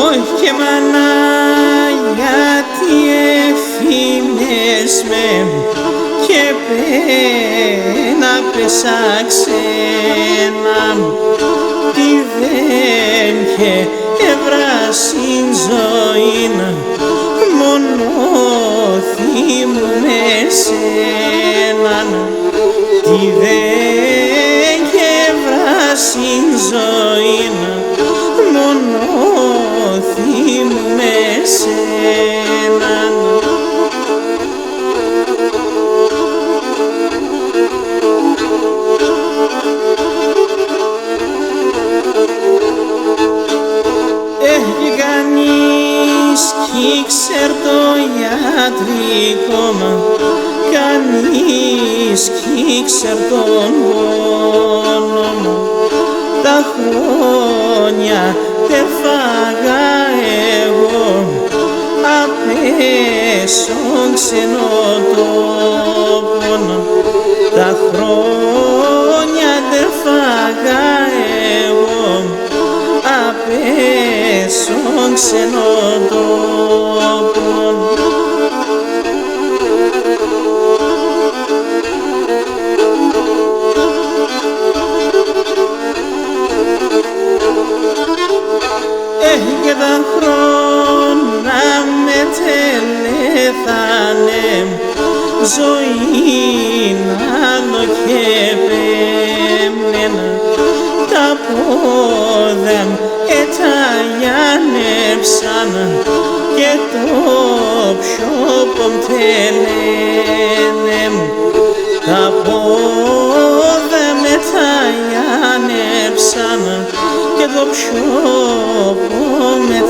Όχι μάνα, γιατί ευθύνες με και πένα πέσα ξένα, τι δεν και ευράσιν ζωήν, μόνο θυμούμαι σέναν, τι δεν και ευράσιν ζωήν, μόνο θυμούμαι σέναν. Έχει κανείς κι ξέρ' το ιατρικό μα, κανείς κι ξέρ' τον πόνο μου. Τα χρόνια τε φάγα εγώ απ' έσον ξενοτόπων. Τα χρόνια τε φάγα εγώ απ' έσον ξενοτόπων. Και τα χρόνια με τελέθανε, ζωή άλλο και πέμνενα, τα πόδια εταγιάνεψαν και το πιόπον τελένε, τα πόδια μεταγιάνεψαν και το πιόπο με θέλαινε.